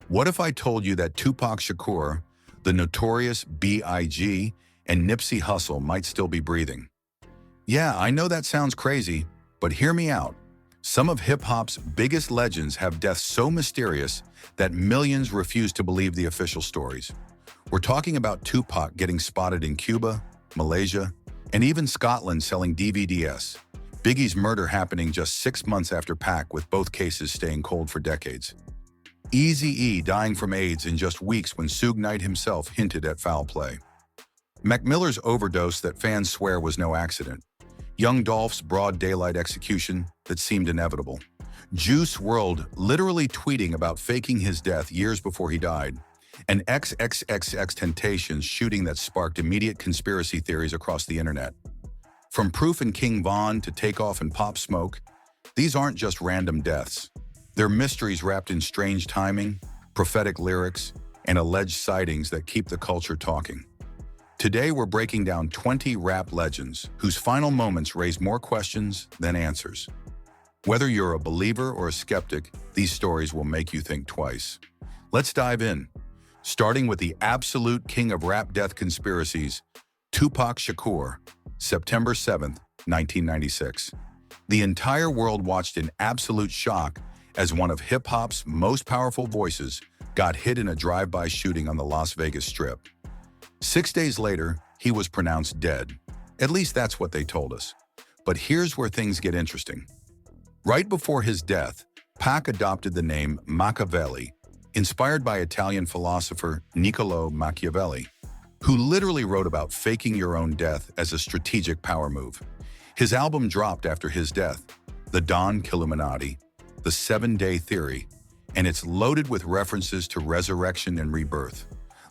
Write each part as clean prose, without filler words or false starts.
What if I told you that Tupac Shakur, the notorious B.I.G., and Nipsey Hussle might still be breathing? Yeah, I know that sounds crazy, but hear me out. Some of hip-hop's biggest legends have deaths so mysterious that millions refuse to believe the official stories. We're talking about Tupac getting spotted in Cuba, Malaysia, and even Scotland selling DVDs. Biggie's murder happening just 6 months after Pac, with both cases staying cold for decades. Eazy-E dying from AIDS in just weeks when Suge Knight himself hinted at foul play. Mac Miller's overdose that fans swear was no accident. Young Dolph's broad daylight execution that seemed inevitable. Juice WRLD literally tweeting about faking his death years before he died. And XXXTentacion's shooting that sparked immediate conspiracy theories across the internet. From Proof and King Von to Takeoff and Pop Smoke, these aren't just random deaths. They're mysteries wrapped in strange timing, prophetic lyrics, and alleged sightings that keep the culture talking. Today we're breaking down 20 rap legends whose final moments raise more questions than answers. Whether you're a believer or a skeptic, these stories will make you think twice. Let's dive in, starting with the absolute king of rap death conspiracies, Tupac Shakur, September 7, 1996. The entire world watched in absolute shock as one of hip-hop's most powerful voices got hit in a drive-by shooting on the Las Vegas Strip. 6 days later, he was pronounced dead. At least that's what they told us. But here's where things get interesting. Right before his death, Pac adopted the name Machiavelli, inspired by Italian philosopher Niccolò Machiavelli, who literally wrote about faking your own death as a strategic power move. His album dropped after his death, The Don Killuminati, The 7-Day Theory, and it's loaded with references to resurrection and rebirth,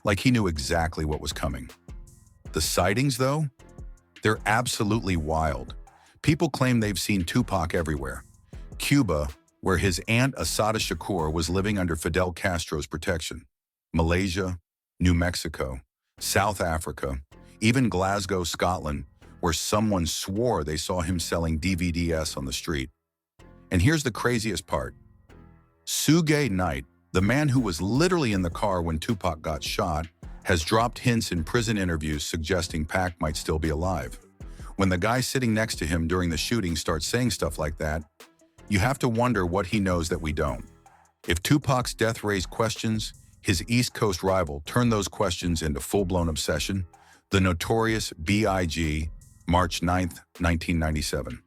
like he knew exactly what was coming. The sightings, though? They're absolutely wild. People claim they've seen Tupac everywhere. Cuba, where his aunt Assata Shakur was living under Fidel Castro's protection. Malaysia, New Mexico, South Africa, even Glasgow, Scotland, where someone swore they saw him selling DVDs on the street. And here's the craziest part. Suge Knight, the man who was literally in the car when Tupac got shot, has dropped hints in prison interviews suggesting Pac might still be alive. When the guy sitting next to him during the shooting starts saying stuff like that, you have to wonder what he knows that we don't. If Tupac's death raised questions, his East Coast rival turned those questions into full-blown obsession. The notorious B.I.G., March 9, 1997.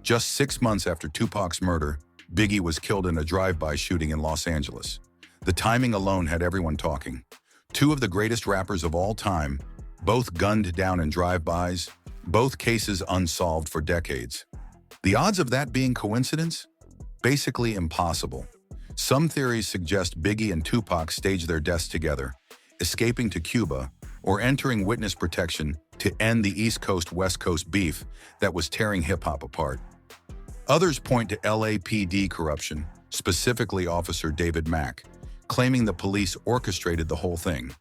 Just 6 months after Tupac's murder, Biggie was killed in a drive-by shooting in Los Angeles. The timing alone had everyone talking. Two of the greatest rappers of all time, both gunned down in drive-bys, both cases unsolved for decades. The odds of that being coincidence? Basically impossible. Some theories suggest Biggie and Tupac staged their deaths together, escaping to Cuba or entering witness protection to end the East Coast-West Coast beef that was tearing hip-hop apart. Others point to LAPD corruption, specifically Officer David Mack, claiming the police orchestrated the whole thing.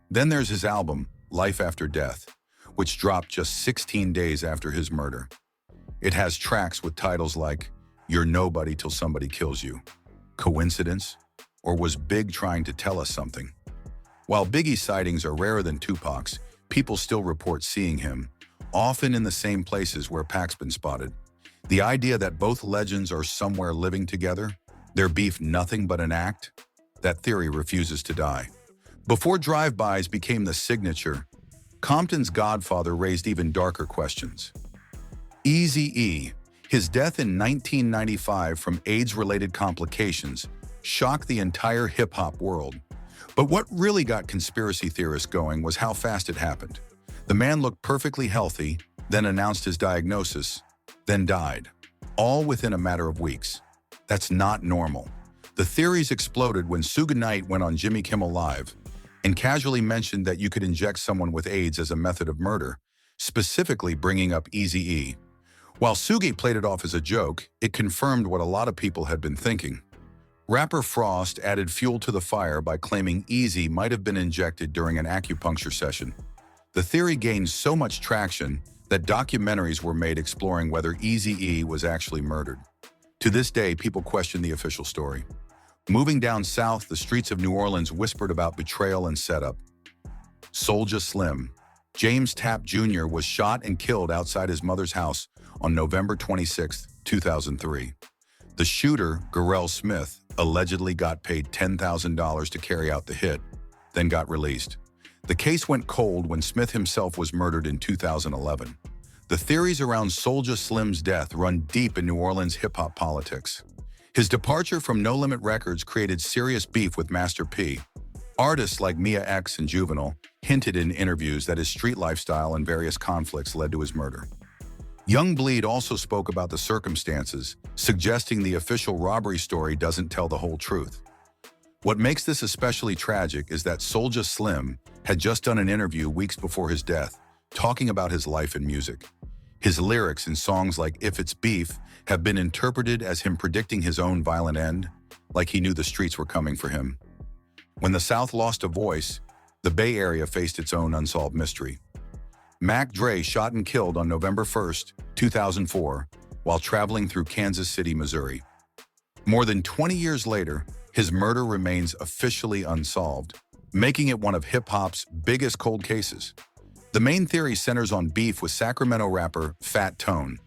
Then there's his album, Life After Death, which dropped just 16 days after his murder. It has tracks with titles like You're Nobody Till Somebody Kills You. Coincidence? Or was Big trying to tell us something? While Biggie's sightings are rarer than Tupac's, people still report seeing him, often in the same places where Pac's been spotted. The idea that both legends are somewhere living together, their beef nothing but an act, that theory refuses to die. Before drive-bys became the signature, Compton's Godfather raised even darker questions. Eazy-E, his death in 1995 from AIDS-related complications, shocked the entire hip-hop world. But what really got conspiracy theorists going was how fast it happened. The man looked perfectly healthy, then announced his diagnosis, then died, all within a matter of weeks. That's not normal. The theories exploded when Suge Knight went on Jimmy Kimmel Live and casually mentioned that you could inject someone with AIDS as a method of murder, specifically bringing up Eazy-E. While Suge played it off as a joke, it confirmed what a lot of people had been thinking. Rapper Frost added fuel to the fire by claiming Eazy might have been injected during an acupuncture session. The theory gained so much traction that documentaries were made exploring whether Eazy-E was actually murdered. To this day, people question the official story. Moving down south, the streets of New Orleans whispered about betrayal and setup. Soulja Slim. James Tapp Jr. was shot and killed outside his mother's house on November 26, 2003. The shooter, Garrell Smith, allegedly got paid $10,000 to carry out the hit, then got released. The case went cold when Smith himself was murdered in 2011. The theories around Soulja Slim's death run deep in New Orleans hip-hop politics. His departure from No Limit Records created serious beef with Master P. Artists like Mia X and Juvenile hinted in interviews that his street lifestyle and various conflicts led to his murder. Young Bleed also spoke about the circumstances, suggesting the official robbery story doesn't tell the whole truth. What makes this especially tragic is that Soulja Slim had just done an interview weeks before his death, talking about his life and music. His lyrics in songs like If It's Beef have been interpreted as him predicting his own violent end, like he knew the streets were coming for him. When the South lost a voice, the Bay Area faced its own unsolved mystery. Mac Dre shot and killed on November 1, 2004, while traveling through Kansas City, Missouri. More than 20 years later, his murder remains officially unsolved, making it one of hip-hop's biggest cold cases. The main theory centers on beef with Sacramento rapper Fat Tone.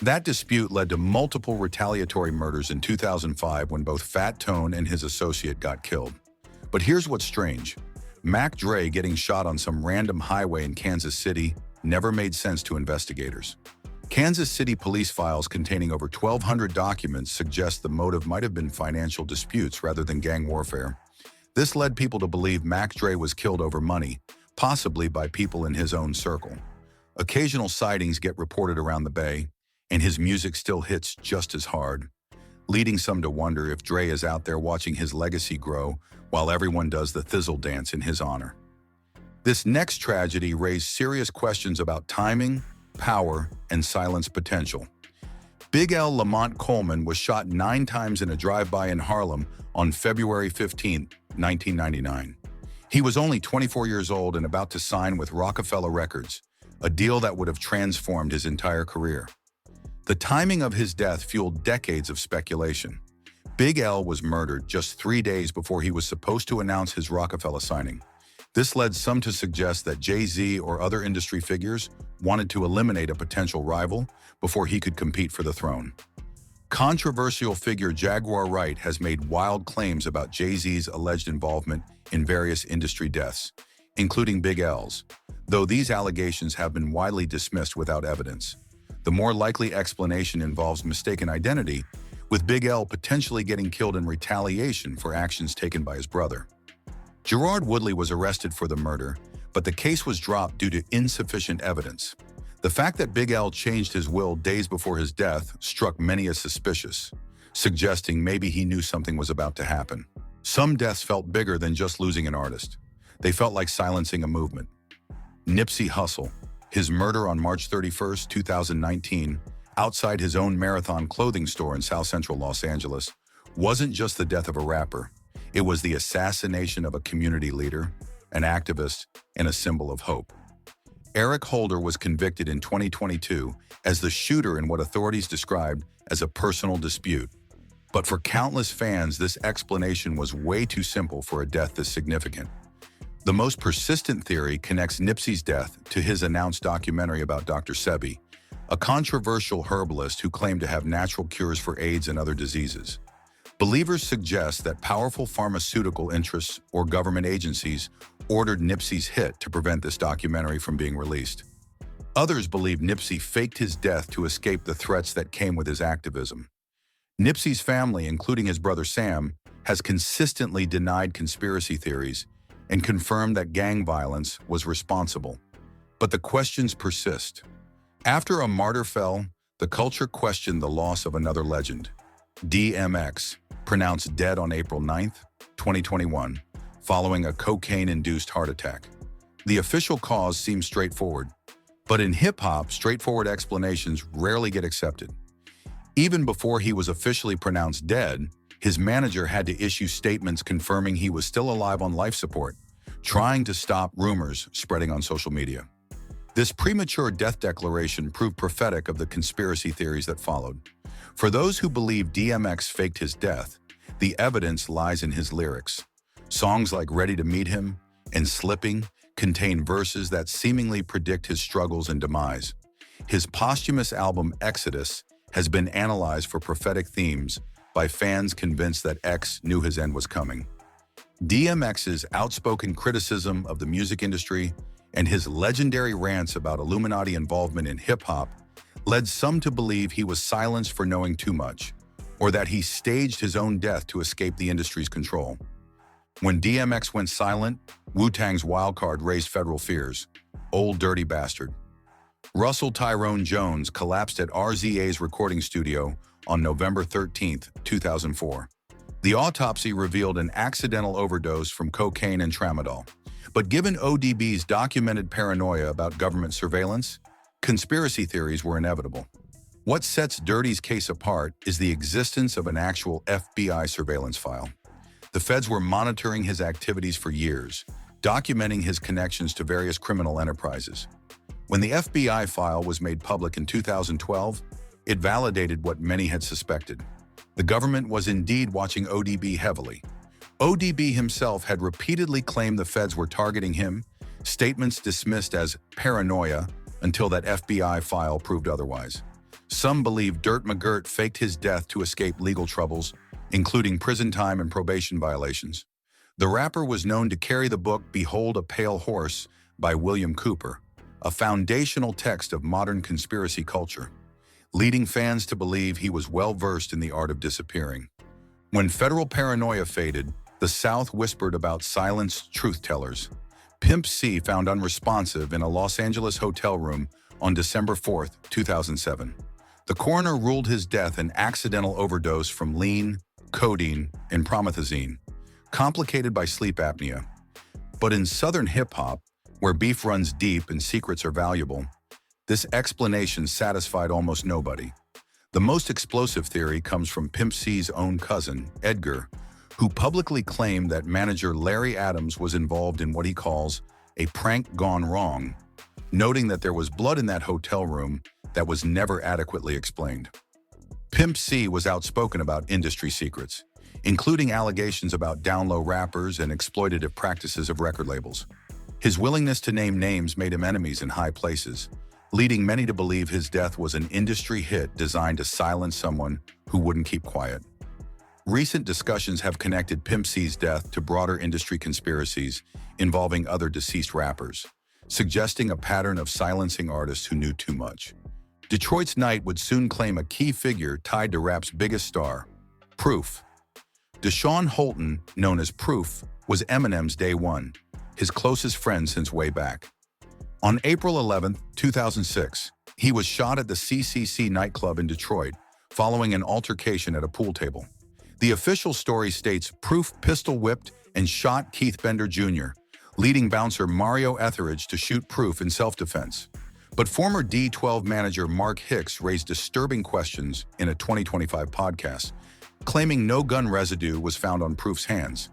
That dispute led to multiple retaliatory murders in 2005 when both Fat Tone and his associate got killed. But here's what's strange. Mac Dre getting shot on some random highway in Kansas City never made sense to investigators. Kansas City police files containing over 1,200 documents suggest the motive might have been financial disputes rather than gang warfare. This led people to believe Mac Dre was killed over money, possibly by people in his own circle. Occasional sightings get reported around the Bay, and his music still hits just as hard, leading some to wonder if Dre is out there watching his legacy grow while everyone does the thizzle dance in his honor. This next tragedy raised serious questions about timing, power, and silence potential. Big L Lamont Coleman was shot 9 times in a drive-by in Harlem on February 15, 1999. He was only 24 years old and about to sign with Rockefeller Records, a deal that would have transformed his entire career. The timing of his death fueled decades of speculation. Big L was murdered just 3 days before he was supposed to announce his Rockefeller signing. This led some to suggest that Jay-Z or other industry figures wanted to eliminate a potential rival before he could compete for the throne. Controversial figure Jaguar Wright has made wild claims about Jay-Z's alleged involvement in various industry deaths, including Big L's, though these allegations have been widely dismissed without evidence. The more likely explanation involves mistaken identity, with Big L potentially getting killed in retaliation for actions taken by his brother. Gerard Woodley was arrested for the murder, but the case was dropped due to insufficient evidence. The fact that Big L changed his will days before his death struck many as suspicious, suggesting maybe he knew something was about to happen. Some deaths felt bigger than just losing an artist. They felt like silencing a movement. Nipsey Hussle. His murder on March 31, 2019, outside his own Marathon clothing store in South Central Los Angeles, wasn't just the death of a rapper. It was the assassination of a community leader, an activist, and a symbol of hope. Eric Holder was convicted in 2022 as the shooter in what authorities described as a personal dispute. But for countless fans, this explanation was way too simple for a death this significant. The most persistent theory connects Nipsey's death to his announced documentary about Dr. Sebi, a controversial herbalist who claimed to have natural cures for AIDS and other diseases. Believers suggest that powerful pharmaceutical interests or government agencies ordered Nipsey's hit to prevent this documentary from being released. Others believe Nipsey faked his death to escape the threats that came with his activism. Nipsey's family, including his brother Sam, has consistently denied conspiracy theories and confirmed that gang violence was responsible. But the questions persist. After a martyr fell, the culture questioned the loss of another legend. DMX, pronounced dead on April 9, 2021, following a cocaine-induced heart attack. The official cause seems straightforward, but in hip-hop, straightforward explanations rarely get accepted. Even before he was officially pronounced dead, his manager had to issue statements confirming he was still alive on life support, trying to stop rumors spreading on social media. This premature death declaration proved prophetic of the conspiracy theories that followed. For those who believe DMX faked his death, The evidence lies in his lyrics. Songs like Ready to Meet Him and Slipping contain verses that seemingly predict his struggles and demise. His posthumous album Exodus has been analyzed for prophetic themes by fans convinced that X knew his end was coming. DMX's outspoken criticism of the music industry and his legendary rants about Illuminati involvement in hip-hop led some to believe he was silenced for knowing too much, or that he staged his own death to escape the industry's control. When DMX went silent, Wu-Tang's wildcard raised federal fears. Old Dirty Bastard. Russell Tyrone Jones collapsed at RZA's recording studio on November 13, 2004. The autopsy revealed an accidental overdose from cocaine and tramadol. But given ODB's documented paranoia about government surveillance, conspiracy theories were inevitable. What sets Dirty's case apart is the existence of an actual FBI surveillance file. The feds were monitoring his activities for years, documenting his connections to various criminal enterprises. When the FBI file was made public in 2012, it validated what many had suspected. The government was indeed watching ODB heavily. ODB himself had repeatedly claimed the feds were targeting him, statements dismissed as paranoia until that FBI file proved otherwise. Some believe Dirt McGirt faked his death to escape legal troubles, including prison time and probation violations. The rapper was known to carry the book Behold a Pale Horse by William Cooper, a foundational text of modern conspiracy culture, leading fans to believe he was well-versed in the art of disappearing. When federal paranoia faded, the South whispered about silenced truth-tellers. Pimp C found unresponsive in a Los Angeles hotel room on December 4, 2007. The coroner ruled his death an accidental overdose from lean, codeine, and promethazine, complicated by sleep apnea. But in Southern hip-hop, where beef runs deep and secrets are valuable, this explanation satisfied almost nobody. The most explosive theory comes from Pimp C's own cousin, Edgar, who publicly claimed that manager Larry Adams was involved in what he calls a prank gone wrong, noting that there was blood in that hotel room that was never adequately explained. Pimp C was outspoken about industry secrets, including allegations about down-low rappers and exploitative practices of record labels. His willingness to name names made him enemies in high places, leading many to believe his death was an industry hit designed to silence someone who wouldn't keep quiet. Recent discussions have connected Pimp C's death to broader industry conspiracies involving other deceased rappers, suggesting a pattern of silencing artists who knew too much. Detroit's Night would soon claim a key figure tied to rap's biggest star, Proof. Deshaun Holton, known as Proof, was Eminem's day one, his closest friend since way back. On April 11, 2006, he was shot at the CCC nightclub in Detroit following an altercation at a pool table. The official story states Proof pistol-whipped and shot Keith Bender Jr., leading bouncer Mario Etheridge to shoot Proof in self-defense. But former D12 manager Mark Hicks raised disturbing questions in a 2025 podcast, claiming no gun residue was found on Proof's hands.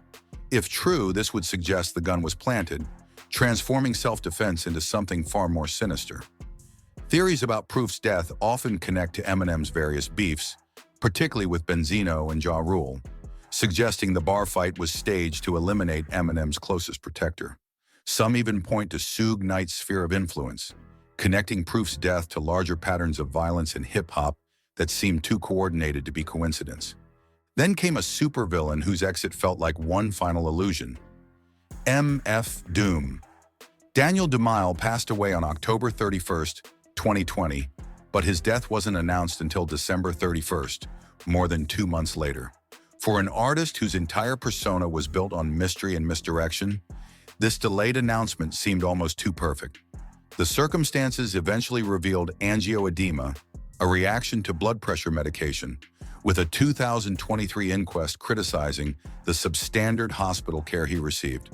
If true, this would suggest the gun was planted, transforming self-defense into something far more sinister. Theories about Proof's death often connect to Eminem's various beefs, particularly with Benzino and Ja Rule, suggesting the bar fight was staged to eliminate Eminem's closest protector. Some even point to Suge Knight's sphere of influence, connecting Proof's death to larger patterns of violence in hip-hop that seemed too coordinated to be coincidence. Then came a supervillain whose exit felt like one final illusion. MF Doom. Daniel DeMille passed away on October 31, 2020, but his death wasn't announced until December 31st, more than 2 months later. For an artist whose entire persona was built on mystery and misdirection, this delayed announcement seemed almost too perfect. The circumstances eventually revealed angioedema, a reaction to blood pressure medication, with a 2023 inquest criticizing the substandard hospital care he received.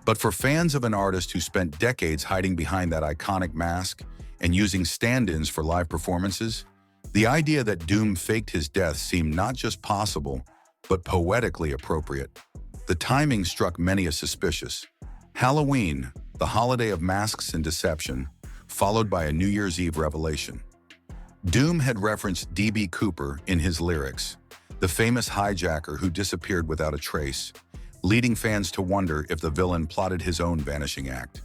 But for fans of an artist who spent decades hiding behind that iconic mask and using stand-ins for live performances, the idea that Doom faked his death seemed not just possible, but poetically appropriate. The timing struck many as suspicious. Halloween, the holiday of masks and deception, followed by a New Year's Eve revelation. Doom had referenced D.B. Cooper in his lyrics, the famous hijacker who disappeared without a trace, leading fans to wonder if the villain plotted his own vanishing act.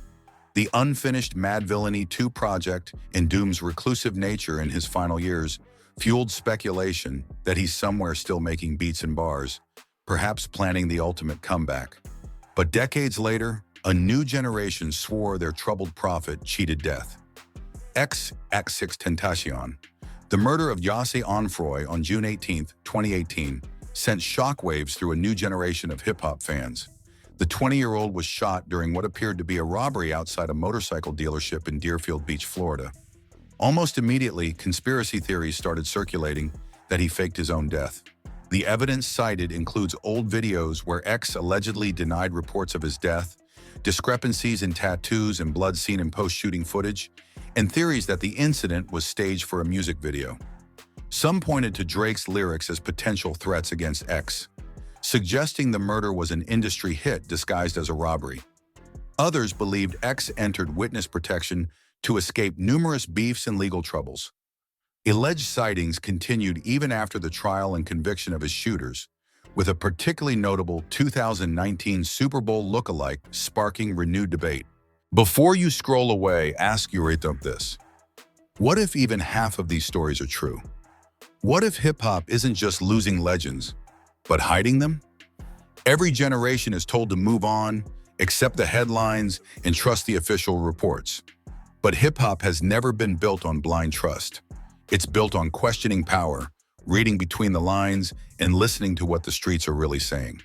The unfinished Mad Villainy 2 project and Doom's reclusive nature in his final years fueled speculation that he's somewhere still making beats and bars, perhaps planning the ultimate comeback. But decades later, a new generation swore their troubled prophet cheated death. X6 Tentacion. The murder of Yassé Onfroy on June 18, 2018, sent shockwaves through a new generation of hip-hop fans. The 20-year-old was shot during what appeared to be a robbery outside a motorcycle dealership in Deerfield Beach, Florida. Almost immediately, conspiracy theories started circulating that he faked his own death. The evidence cited includes old videos where X allegedly denied reports of his death, discrepancies in tattoos and blood seen in post-shooting footage, and theories that the incident was staged for a music video. Some pointed to Drake's lyrics as potential threats against X, suggesting the murder was an industry hit disguised as a robbery. Others believed X entered witness protection to escape numerous beefs and legal troubles. Alleged sightings continued even after the trial and conviction of his shooters, with a particularly notable 2019 Super Bowl lookalike sparking renewed debate. Before you scroll away, ask yourself this. What if even half of these stories are true? What if hip-hop isn't just losing legends, but hiding them? Every generation is told to move on, accept the headlines, and trust the official reports. But hip-hop has never been built on blind trust. It's built on questioning power, reading between the lines, and listening to what the streets are really saying.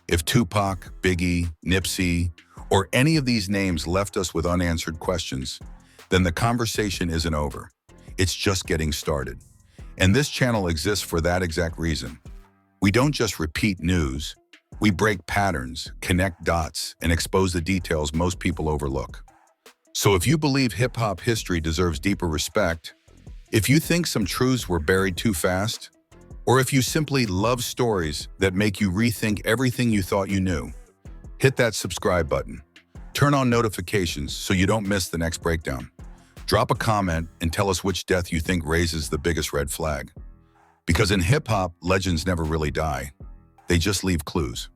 If Tupac, Biggie, Nipsey, or any of these names left us with unanswered questions, then the conversation isn't over. It's just getting started. And this channel exists for that exact reason. We don't just repeat news. We break patterns, connect dots, and expose the details most people overlook. So if you believe hip-hop history deserves deeper respect, if you think some truths were buried too fast, or if you simply love stories that make you rethink everything you thought you knew, hit that subscribe button. Turn on notifications so you don't miss the next breakdown. Drop a comment and tell us which death you think raises the biggest red flag. Because in hip-hop, legends never really die. They just leave clues.